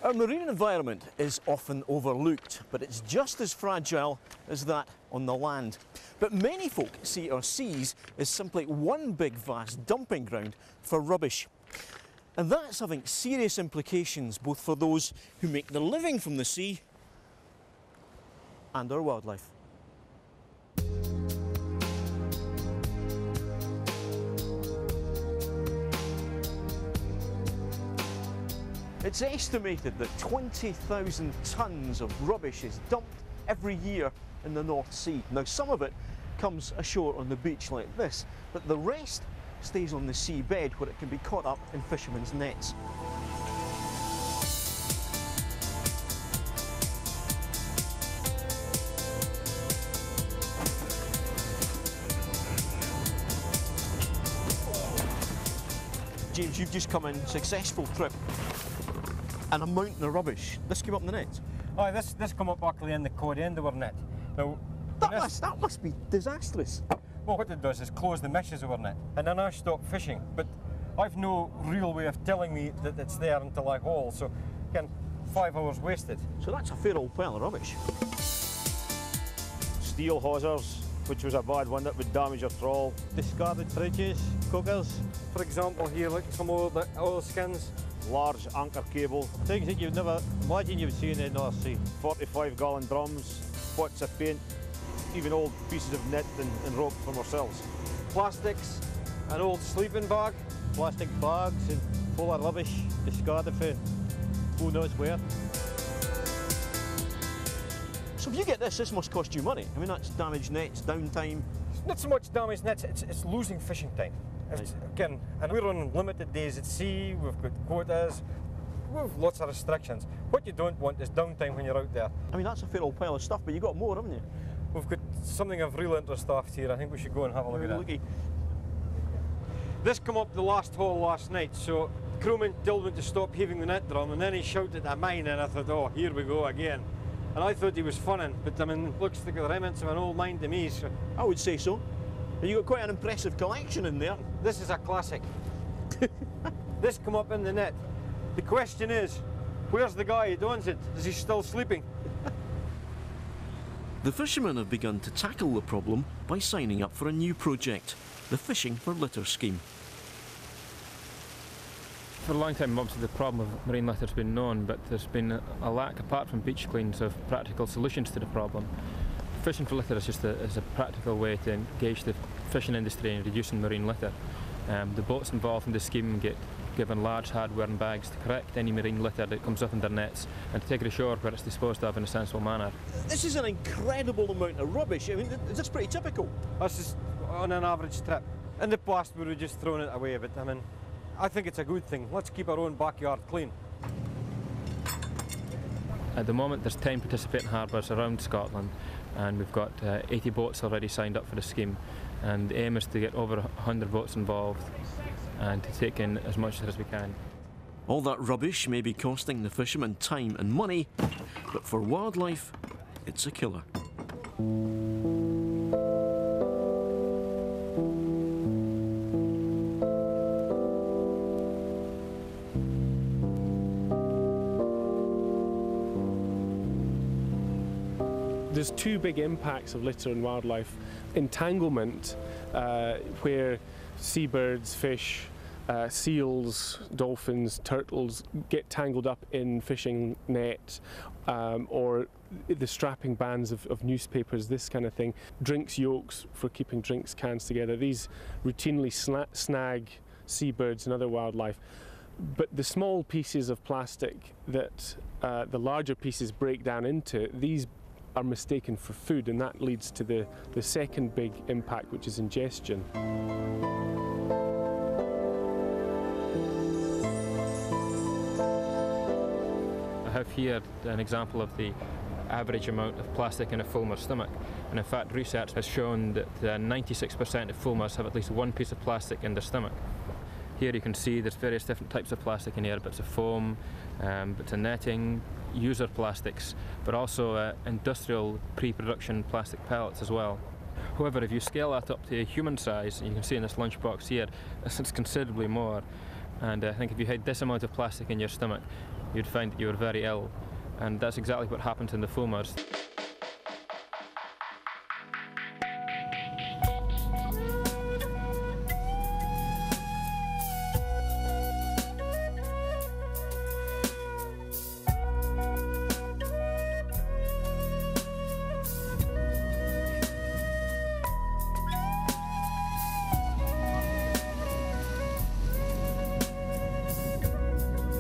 Our marine environment is often overlooked, but it's just as fragile as that on the land. But many folk see our seas as simply one big vast dumping ground for rubbish. And that's having serious implications both for those who make their living from the sea and our wildlife. It's estimated that 20,000 tonnes of rubbish is dumped every year in the North Sea. Now, some of it comes ashore on the beach like this, but the rest stays on the seabed where it can be caught up in fishermen's nets. James, you've just come in, successful trip, and a mountain of rubbish. This came up in the net? Aye, this come up actually in the cod end of our net. Now, that must be disastrous. Well, what it does is close the meshes over net, and then I stop fishing. But I've no real way of telling me that it's there until I haul, so again, 5 hours wasted. So that's a fair old pile of rubbish. Steel hawsers, which was a bad one that would damage your trawl. Discarded fridges, cookers. For example, here, like some of the oil skins. Large anchor cable. Things that you'd never imagine you would see in the North Sea. 45-gallon drums, pots of paint, even old pieces of net and rope from ourselves. Plastics, an old sleeping bag. Plastic bags and full of rubbish, discarded for who knows where. So if you get this must cost you money. I mean, that's damaged nets, downtime. It's not so much damaged nets, it's losing fishing time. Again, and we're on limited days at sea, we've got quotas, we've lots of restrictions. What you don't want is downtime when you're out there. I mean, that's a fair old pile of stuff, but you've got more, haven't you? We've got something of real interest after here. I think we should go and have a look at it. This came up the last haul last night, so the crewman told me to stop heaving the net drum, and then he shouted at mine, and I thought, oh, here we go again. And I thought he was funning, but I mean, looks like the remnants of an old mine to me. So. I would say so. You've got quite an impressive collection in there. This is a classic. This come up in the net. The question is, where's the guy who owns it? Is he still sleeping? The fishermen have begun to tackle the problem by signing up for a new project, the Fishing for Litter scheme. For a long time, obviously, the problem of marine litter has been known, but there's been a lack, apart from beach cleans, of practical solutions to the problem. Fishing for litter is just a practical way to engage the fishing industry in reducing marine litter. The boats involved in the scheme get given large hard-wearing bags to collect any marine litter that comes up in their nets and to take it ashore where it's disposed of in a sensible manner. This is an incredible amount of rubbish. I mean, that's pretty typical. This is on an average trip. In the past we would just thrown it away, but I mean, I think it's a good thing. Let's keep our own backyard clean. At the moment there's 10 participating harbours around Scotland, and we've got 80 boats already signed up for the scheme, and the aim is to get over 100 boats involved and to take in as much as we can. All that rubbish may be costing the fishermen time and money, but for wildlife it's a killer. There's two big impacts of litter on wildlife. Entanglement, where seabirds, fish, seals, dolphins, turtles get tangled up in fishing nets, or the strapping bands of newspapers, this kind of thing. Drinks yolks for keeping drinks cans together. These routinely snag seabirds and other wildlife. But the small pieces of plastic that the larger pieces break down into, these are mistaken for food, and that leads to the second big impact, which is ingestion. I have here an example of the average amount of plastic in a fulmer's stomach, and in fact research has shown that 96% of fulmars have at least one piece of plastic in their stomach. Here you can see there's various different types of plastic in here, bits of foam, bits of netting, user plastics, but also industrial pre-production plastic pellets as well. However, if you scale that up to a human size, you can see in this lunchbox here, it's considerably more. And I think if you had this amount of plastic in your stomach, you'd find that you were very ill. And that's exactly what happened in the fulmars.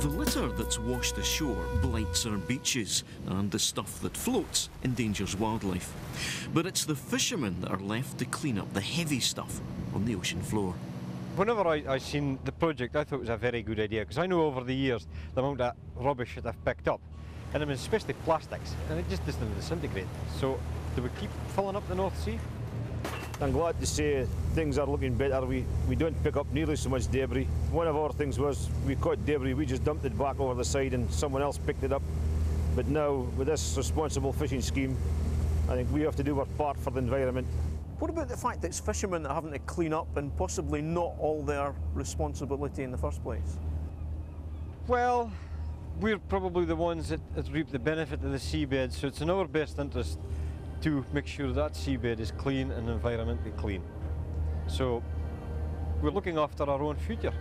The litter that's washed ashore blights our beaches, and the stuff that floats endangers wildlife. But it's the fishermen that are left to clean up the heavy stuff on the ocean floor. Whenever I seen the project, I thought it was a very good idea, because I know over the years the amount of rubbish that I've picked up, and I mean especially plastics, and it just doesn't disintegrate. So do we keep filling up the North Sea? I'm glad to say things are looking better. We don't pick up nearly so much debris. One of our things was we caught debris, we just dumped it back over the side and someone else picked it up. But now, with this responsible fishing scheme, I think we have to do our part for the environment. What about the fact that it's fishermen that are having to clean up and possibly not all their responsibility in the first place? Well, we're probably the ones that reap the benefit of the seabed, so it's in our best interest to make sure that seabed is clean and environmentally clean. So we're looking after our own future.